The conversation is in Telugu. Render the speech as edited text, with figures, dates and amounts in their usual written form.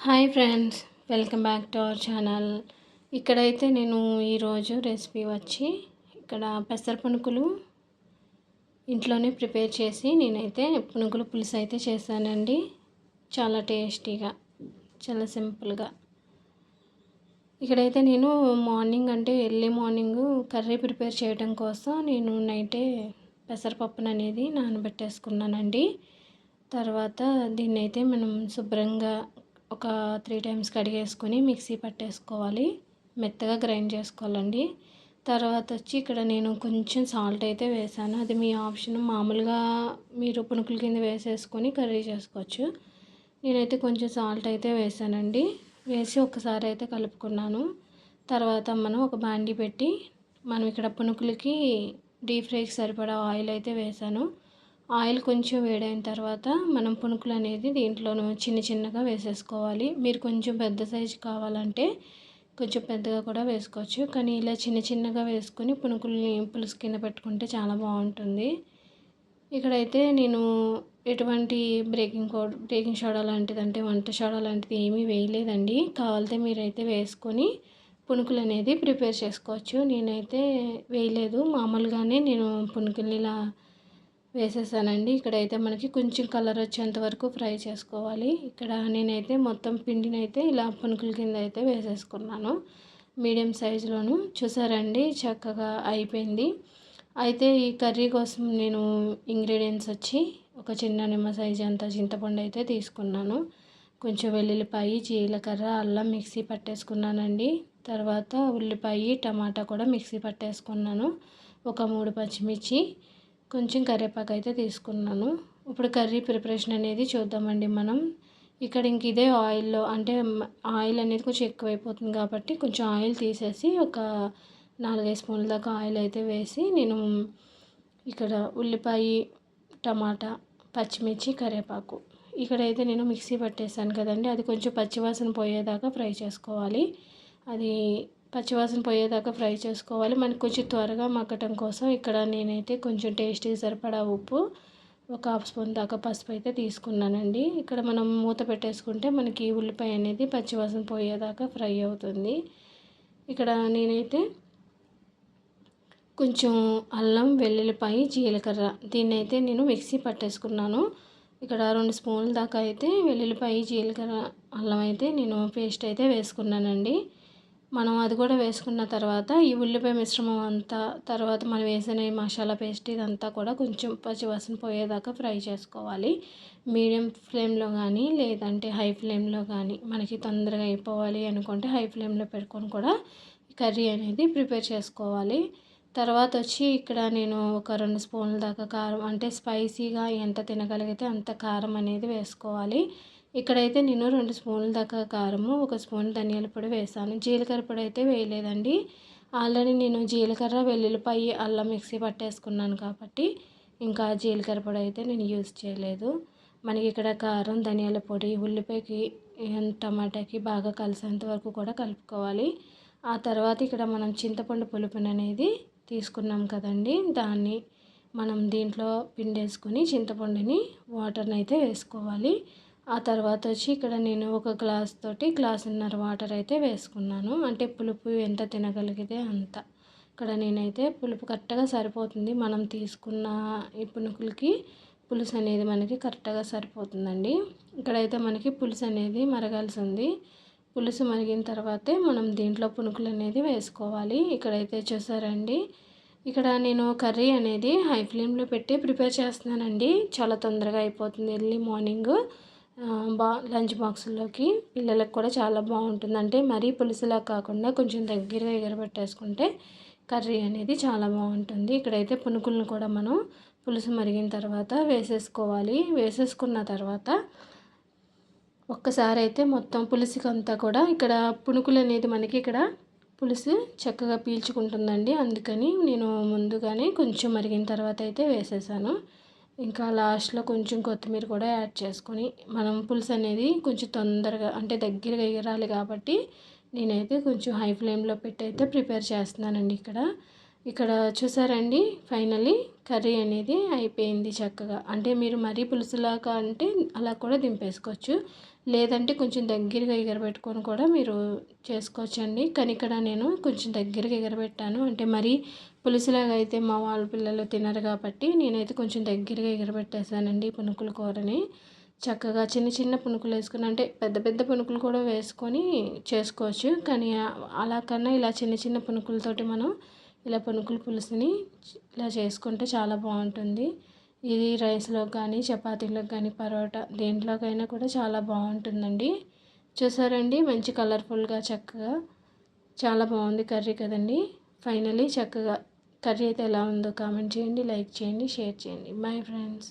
Hi friends, welcome back to our channel. ఇక్కడైతే నేను ఈరోజు రెసిపీ వచ్చి ఇక్కడ పెసర పునుకులు ఇంట్లోనే ప్రిపేర్ చేసి నేనైతే పునుకుల పులుసు అయితే చేశానండి. చాలా టేస్టీగా, చాలా సింపుల్గా. ఇక్కడైతే నేను మార్నింగ్ అంటే ఎర్లీ మార్నింగ్ కర్రీ ప్రిపేర్ చేయడం కోసం నేను నైటే పెసరపప్పును అనేది నానబెట్టేసుకున్నానండి. తర్వాత దీన్నైతే మనం శుభ్రంగా ఒక 3 టైమ్స్ కడిగేసుకొని మిక్సీ పట్టేసుకోవాలి. మెత్తగా గ్రైండ్ చేసుకోవాలండి. తర్వాత వచ్చి ఇక్కడ నేను కొంచెం సాల్ట్ అయితే వేసాను. అది మీ ఆప్షన్. మామూలుగా మీరు పునుకుల కింద వేసేసుకొని కర్రీ చేసుకోవచ్చు. నేనైతే కొంచెం సాల్ట్ అయితే వేసానండి. వేసి ఒకసారి అయితే కలుపుకున్నాను. తర్వాత మనం ఒక బాండీ పెట్టి మనం ఇక్కడ పునుకులకి డీప్ ఫ్రైకి సరిపడా ఆయిల్ అయితే వేసాను. ఆయిల్ కొంచెం వేడైన తర్వాత మనం పునుకులు అనేది దీంట్లోనూ చిన్నగా వేసేసుకోవాలి. మీరు కొంచెం పెద్ద సైజు కావాలంటే కొంచెం పెద్దగా కూడా వేసుకోవచ్చు. కానీ ఇలా చిన్నగా వేసుకొని పునుకుల్ని పులుసు కింద పెట్టుకుంటే చాలా బాగుంటుంది. ఇక్కడైతే నేను ఎటువంటి బేకింగ్ సోడా లాంటిది అంటే వంట సోడా లాంటిది ఏమీ వేయలేదండి. కావాలంటే మీరైతే వేసుకొని పునుకులు అనేది ప్రిపేర్ చేసుకోవచ్చు. నేనైతే వేయలేదు, మామూలుగానే నేను పునుకుల్ని ఇలా వేసేసానండి. ఇక్కడైతే మనకి కొంచెం కలర్ వచ్చేంత వరకు ఫ్రై చేసుకోవాలి. ఇక్కడ నేనైతే మొత్తం పిండిని అయితే ఇలా పునుకుల కింద అయితే వేసేసుకున్నాను. మీడియం సైజులోను చూసారండి, చక్కగా అయిపోయింది. అయితే ఈ కర్రీ కోసం నేను ఇంగ్రీడియంట్స్ వచ్చి ఒక చిన్న నిమ్మ సైజు అంత చింతపండు అయితే తీసుకున్నాను. కొంచెం వెల్లుల్లిపాయ, జీలకర్ర, అల్లం మిక్సీ పట్టేసుకున్నానండి. తర్వాత ఉల్లిపాయ, టమాటా కూడా మిక్సీ పట్టేసుకున్నాను. ఒక 3 పచ్చిమిర్చి, కొంచెం కరివేపాకు అయితే తీసుకున్నాను. ఇప్పుడు కర్రీ ప్రిపరేషన్ అనేది చూద్దామండి మనం. ఇక్కడ ఇంక ఇదే ఆయిల్లో అంటే ఆయిల్ అనేది కొంచెం ఎక్కువైపోతుంది కాబట్టి కొంచెం ఆయిల్ తీసేసి ఒక 4-5 స్పూన్ల దాకా ఆయిల్ అయితే వేసి నేను ఇక్కడ ఉల్లిపాయ, టమాటా, పచ్చిమిర్చి, కరివేపాకు ఇక్కడైతే నేను మిక్సీ పట్టేసాను కదండి. అది కొంచెం పచ్చివాసన పోయేదాకా ఫ్రై చేసుకోవాలి. అది పచ్చివాసన పోయేదాకా ఫ్రై చేసుకోవాలి. మనకి కొంచెం త్వరగా మగ్గటం కోసం ఇక్కడ నేనైతే కొంచెం టేస్ట్కి సరిపడా ఉప్పు, ఒక 1/2 స్పూన్ దాకా పసుపు అయితే తీసుకున్నానండి. ఇక్కడ మనం మూత పెట్టేసుకుంటే మనకి ఉల్లిపాయ అనేది పచ్చివాసన పోయేదాకా ఫ్రై అవుతుంది. ఇక్కడ నేనైతే కొంచెం అల్లం, వెల్లుల్లిపాయ, జీలకర్ర దీన్నైతే నేను మిక్సీ పట్టేసుకున్నాను. ఇక్కడ 2 స్పూన్ల దాకా అయితే వెల్లుల్లిపాయ, జీలకర్ర, అల్లం అయితే నేను పేస్ట్ అయితే వేసుకున్నానండి. మనం అది కూడా వేసుకున్న తర్వాత ఈ ఉల్లిపాయ మిశ్రమం అంతా, తర్వాత మనం వేసిన ఈ మసాలా పేస్ట్ ఇదంతా కూడా కొంచెం పచ్చివాసన పోయేదాకా ఫ్రై చేసుకోవాలి. మీడియం ఫ్లేమ్లో కానీ లేదంటే హై ఫ్లేమ్లో కానీ, మనకి తొందరగా అయిపోవాలి అనుకుంటే హై ఫ్లేమ్లో పెట్టుకొని కూడా కర్రీ అనేది ప్రిపేర్ చేసుకోవాలి. తర్వాత వచ్చి ఇక్కడ నేను ఒక 2 స్పూన్ల దాకా కారం, అంటే స్పైసీగా ఎంత తినగలిగితే అంత కారం అనేది వేసుకోవాలి. ఇక్కడైతే నేను 2 స్పూన్ల దాకా కారము, 1 స్పూన్ ధనియాల పొడి వేసాను. జీలకర్ర పొడి అయితే వేయలేదండి. ఆల్రెడీ నేను జీలకర్ర, వెల్లుల్లిపాయ, అల్లం మిక్సీ పట్టేసుకున్నాను కాబట్టి ఇంకా జీలకర్ర పొడి అయితే నేను యూజ్ చేయలేదు. మనకి ఇక్కడ కారం, ధనియాల పొడి ఉల్లిపాయకి టమాటాకి బాగా కలిసేంత వరకు కూడా కలుపుకోవాలి. ఆ తర్వాత ఇక్కడ మనం చింతపండు పులుపుని అనేది తీసుకున్నాం కదండి, దాన్ని మనం దీంట్లో పిండేసుకొని చింతపండుని వాటర్ని అయితే వేసుకోవాలి. ఆ తర్వాత వచ్చి ఇక్కడ నేను ఒక గ్లాసున్నర వాటర్ అయితే వేసుకున్నాను. అంటే పులుపు ఎంత తినగలిగితే అంత. ఇక్కడ నేనైతే పులుపు కరెక్ట్గా సరిపోతుంది. మనం తీసుకున్న ఈ పునుకులకి పులుసు అనేది మనకి కరెక్ట్గా సరిపోతుందండి. ఇక్కడైతే మనకి పులుసు అనేది మరగాల్సి ఉంది. పులుసు మరిగిన తర్వాతే మనం దీంట్లో పునుకులు అనేది వేసుకోవాలి. ఇక్కడైతే చూసారండి, ఇక్కడ నేను కర్రీ అనేది హై ఫ్లేమ్లో పెట్టి ప్రిపేర్ చేస్తున్నానండి. చాలా తొందరగా అయిపోతుంది. ఎర్లీ మార్నింగ్ లంచ్ బాక్సుల్లోకి పిల్లలకు కూడా చాలా బాగుంటుంది. అంటే మరీ పులుసులా కాకుండా కొంచెం దగ్గరగా ఎగరబెట్టేసుకుంటే కర్రీ అనేది చాలా బాగుంటుంది. ఇక్కడైతే పునుకులను కూడా మనం పులుసు మరిగిన తర్వాత వేసేసుకోవాలి. వేసేసుకున్న తర్వాత ఒక్కసారి అయితే మొత్తం పులుసుకంతా కూడా ఇక్కడ పునుకులు అనేది మనకి ఇక్కడ పులుసు చక్కగా పీల్చుకుంటుందండి. అందుకని నేను ముందుగానే కొంచెం మరిగిన తర్వాత అయితే వేసేసాను. ఇంకా లాస్ట్లో కొంచెం కొత్తిమీర కూడా యాడ్ చేసుకొని మనం పులుసు అనేది కొంచెం తొందరగా అంటే దగ్గరగా ఎగరాలి కాబట్టి నేనైతే కొంచెం హై ఫ్లేమ్లో పెట్టి అయితే ప్రిపేర్ చేస్తున్నానండి. ఇక్కడ చూసారండి, ఫైనల్లీ కర్రీ అనేది అయిపోయింది చక్కగా. అంటే మీరు మరీ పులుసులాగా అంటే అలా కూడా దింపేసుకోవచ్చు. లేదంటే కొంచెం దగ్గరగా ఎగరబెట్టుకొని కూడా మీరు చేసుకోవచ్చండి. కానీ ఇక్కడ నేను కొంచెం దగ్గరగా ఎగరబెట్టాను. అంటే మరీ పులుసులాగా అయితే మా వాళ్ళ పిల్లలు తినరు కాబట్టి నేనైతే కొంచెం దగ్గరగా ఎగరబెట్టేసానండి పునుకుల కూరని. చక్కగా చిన్న చిన్న పునుకులు వేసుకుని అంటే పెద్ద పెద్ద పునుకులు కూడా వేసుకొని చేసుకోవచ్చు. కానీ అలా కన్నా ఇలా చిన్న చిన్న పునుకులతోటి మనం ఇలా పునుకుల పులుసుని ఇలా చేసుకుంటే చాలా బాగుంటుంది. ఇది రైస్లోకి కానీ చపాతీలోకి కానీ పరోటా దేంట్లోకైనా కూడా చాలా బాగుంటుందండి. చూసారండి మంచి కలర్ఫుల్గా చక్కగా చాలా బాగుంది కర్రీ కదండి. ఫైనలీ చక్కగా కర్రీ అయితే ఎలా ఉందో కామెంట్ చేయండి, లైక్ చేయండి, షేర్ చేయండి. Bye friends.